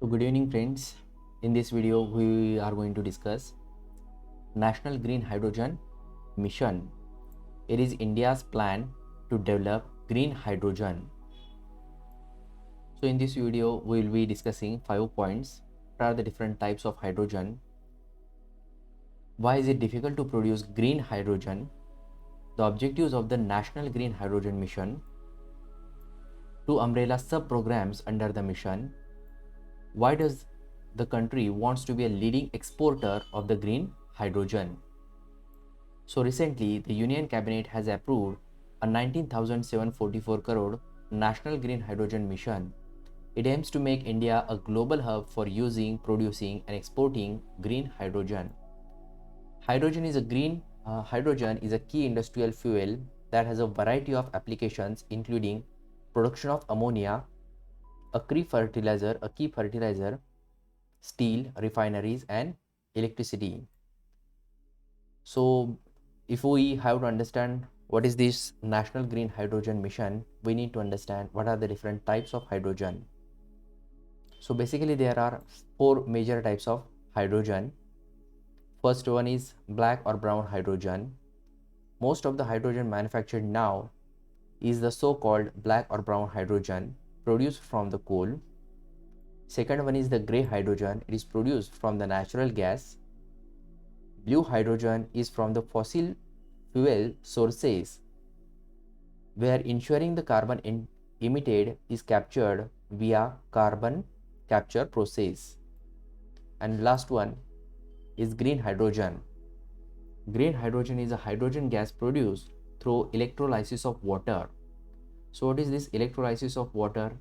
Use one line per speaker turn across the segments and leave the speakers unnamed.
Good evening friends. In this video we are going to discuss National Green Hydrogen Mission. It is India's plan to develop green hydrogen. So in this video we will be discussing 5 points. What are the different types of hydrogen? Why is it difficult to produce green hydrogen? The objectives of the National Green Hydrogen Mission. 2 umbrella sub-programs under the mission. Why does the country wants to be a leading exporter of the green hydrogen? So recently, the Union Cabinet has approved a 19,744 crore National Green Hydrogen Mission. It aims to make India a global hub for using, producing and exporting green hydrogen. Hydrogen is a key industrial fuel that has a variety of applications including production of ammonia, a key fertilizer, steel, refineries and electricity. So if we have to understand what is this National Green Hydrogen Mission, we need to understand what are the different types of hydrogen. So basically there are 4 major types of hydrogen. First one is black or brown hydrogen. Most of the hydrogen manufactured now is the so-called black or brown hydrogen produced from the coal. Second one is the gray hydrogen. It is produced from the natural gas. Blue hydrogen is from the fossil fuel sources, where ensuring the carbon emitted is captured via carbon capture process. And last one is green hydrogen. Green hydrogen is a hydrogen gas produced through electrolysis of water. So what is this electrolysis of water?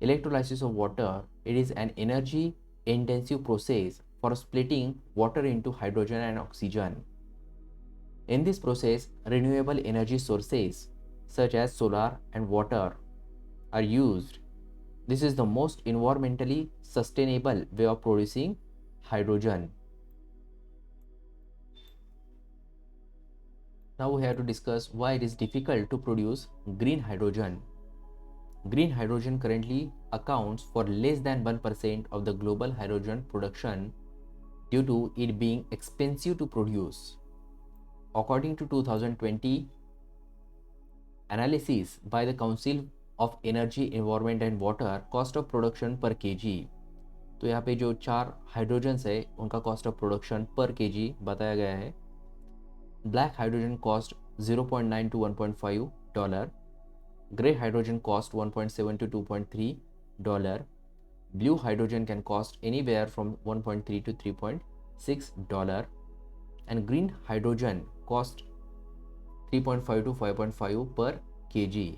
Electrolysis of water, it is an energy intensive process for splitting water into hydrogen and oxygen. In this process, renewable energy sources such as solar and water are used. This is the most environmentally sustainable way of producing hydrogen. Now we have to discuss why it is difficult to produce green hydrogen. Green hydrogen currently accounts for less than 1% of the global hydrogen production due to it being expensive to produce. According to 2020 analysis by the Council of Energy, Environment and Water, cost of production per kg. तो यहाँ पे जो 4 hydrogens है उनका cost of production पर KG बताया गया है. Black hydrogen cost 0.9 to 1.5 dollar. Gray hydrogen cost 1.7 to 2.3 dollar. Blue hydrogen can cost anywhere from 1.3 to 3.6 dollar, and green hydrogen cost 3.5 to 5.5 per kg.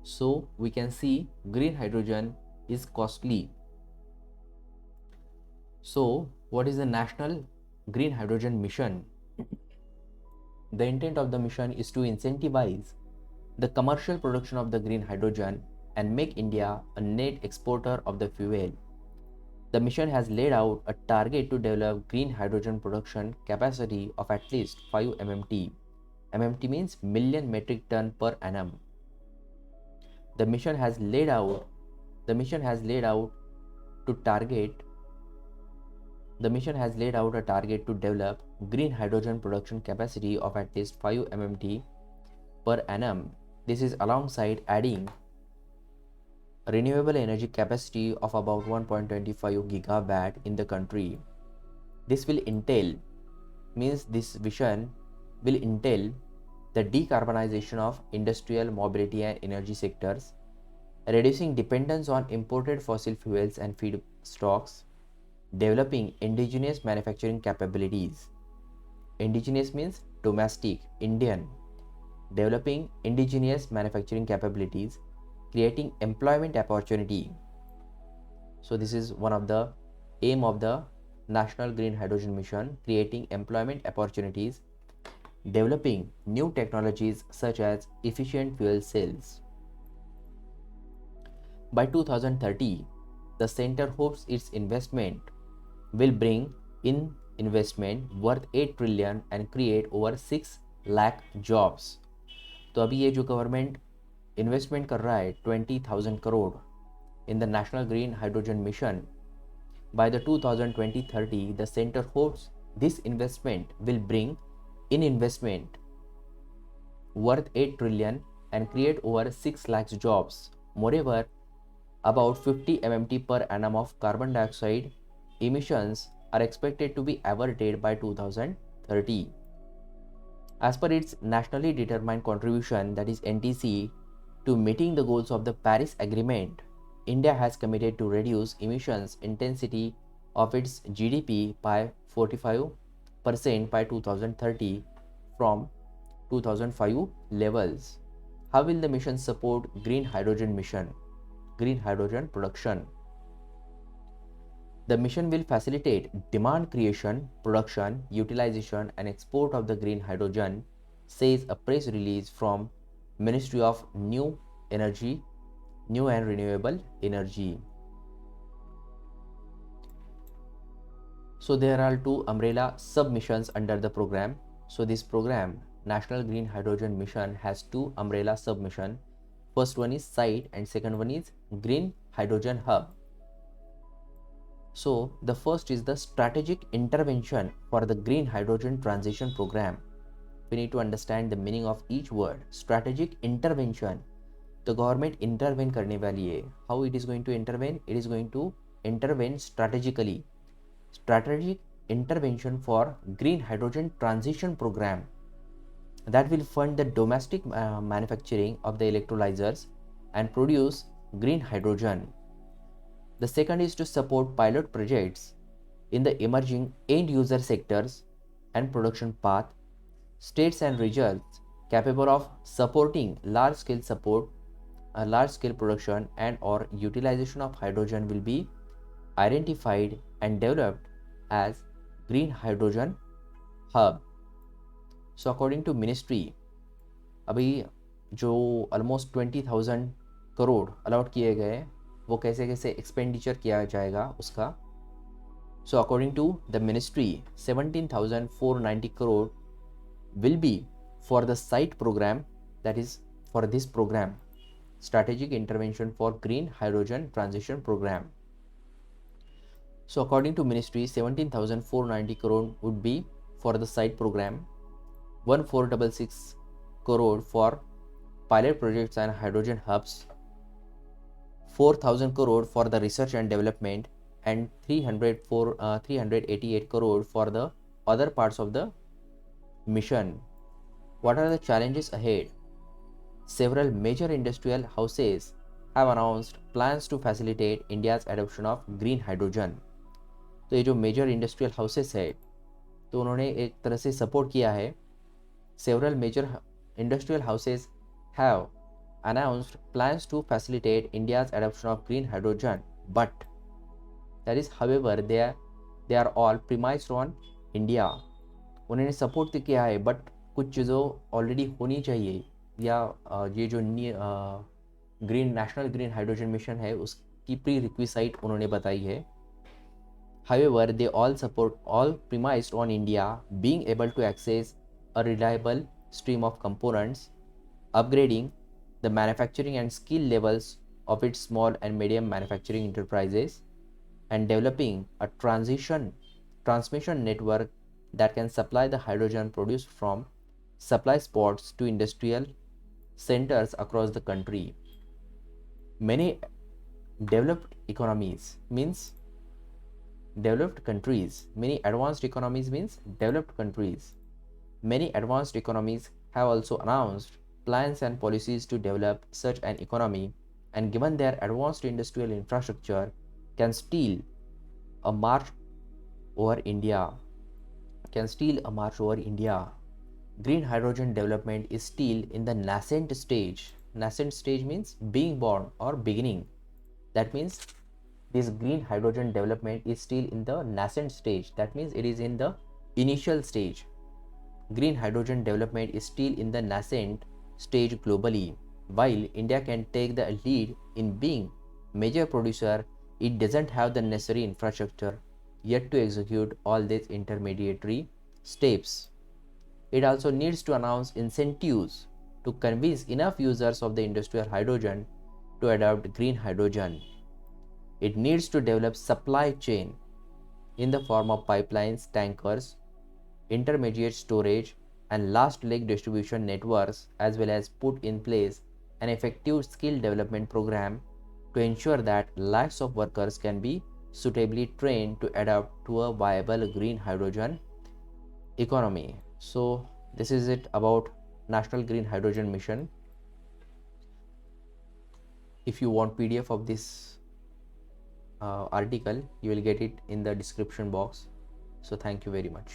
So we can see green hydrogen is costly. So what is the National Green Hydrogen Mission? The intent of the mission is to incentivize the commercial production of the green hydrogen and make India a net exporter of the fuel. The mission has laid out a target to develop green hydrogen production capacity of at least 5 MMT. MMT means million metric ton per annum. The mission has laid out a target to develop green hydrogen production capacity of at least 5 MMT per annum. This is alongside adding renewable energy capacity of about 1.25 gigawatt in the country. This vision will entail the decarbonization of industrial, mobility and energy sectors, reducing dependence on imported fossil fuels and feedstocks, developing indigenous manufacturing capabilities. Indigenous means domestic, Indian. Developing indigenous manufacturing capabilities, creating employment opportunity. So this is one of the aim of the National Green Hydrogen Mission, creating employment opportunities, developing new technologies such as efficient fuel cells. By 2030, the center hopes its investment will bring in investment worth 8 trillion and create over 6 lakh jobs. तो अभी ये जो government investment कर रहा है 20,000 crore in the national green hydrogen mission, by the 2020-30, the center hopes this investment will bring in investment worth 8 trillion and create over 6 lakhs jobs. Moreover, about 50 MMT per annum of carbon dioxide emissions are expected to be averted by 2030. As per its nationally determined contribution, that is NTC, to meeting the goals of the Paris Agreement, India has committed to reduce emissions intensity of its GDP by 45% by 2030 from 2005 levels. How will the mission support green hydrogen production? The mission will facilitate demand creation, production, utilization and export of the green hydrogen, says a press release from Ministry of New and Renewable Energy. So there are two umbrella sub-missions under the program. So this program, National Green Hydrogen Mission, has two umbrella sub-mission. First one is SITE and second one is Green Hydrogen Hub. So the first is the strategic intervention for the green hydrogen transition program. We need to understand the meaning of each word. Strategic intervention. The government intervene करने वाली है. How it is going to intervene? It is going to intervene strategically. Strategic intervention for green hydrogen transition program that will fund the domestic manufacturing of the electrolyzers and produce green hydrogen. The second is to support pilot projects in the emerging end user sectors and production path. States and regions capable of supporting large scale production and or utilization of hydrogen will be identified and developed as green hydrogen hub. So according to ministry, अभी जो almost 20,000 crore allot किए गए, वो कैसे कैसे expenditure किया जाएगा उसका. So according to the ministry, 17,490 crore will be for the SITE program, that is for this program, strategic intervention for green hydrogen transition program. So according to ministry, 17,490 crore would be for the SITE program, 1,466 crore for pilot projects and hydrogen hubs, 4,000 crore for the research and development, and 388 crore for the other parts of the mission. What are the challenges ahead? Several major industrial houses have announced plans to facilitate India's adoption of green hydrogen. तो ये जो major industrial houses है तो उन्होंने एक तरह से support किया है. Several major industrial houses have announced plans to facilitate India's adoption of green hydrogen, but that is, however, they are all premised on India. उन्होंने सपोर्ट तो किया है बट कुछ चीज़ों ऑलरेडी होनी चाहिए, या ये जो नेशनल ग्रीन हाइड्रोजन मिशन है उसकी प्री रिक्विसाइट उन्होंने बताई है. However, they all premised on India being able to access a reliable stream of components, upgrading the manufacturing and skill levels of its small and medium manufacturing enterprises, and developing a transmission network that can supply the hydrogen produced from supply spots to industrial centers across the country. Many developed economies means developed countries. Many advanced economies means developed countries. Many advanced economies have also announced plans and policies to develop such an economy, and given their advanced industrial infrastructure, can steal a march over India. Green hydrogen development is still in the nascent stage. Nascent stage means being born or beginning. That means this green hydrogen development is still in the nascent stage. That means it is in the initial stage. Green hydrogen development is still in the nascent stage globally. While India can take the lead in being major producer, it doesn't have the necessary infrastructure yet to execute all these intermediary steps. It also needs to announce incentives to convince enough users of the industrial hydrogen to adopt green hydrogen. It needs to develop supply chain in the form of pipelines, tankers, intermediate storage, and last leg distribution networks, as well as put in place an effective skill development program to ensure that lakhs of workers can be suitably trained to adapt to a viable green hydrogen economy. So this is it about National Green Hydrogen Mission. If you want PDF of this article, you will get it in the description box. So thank you very much.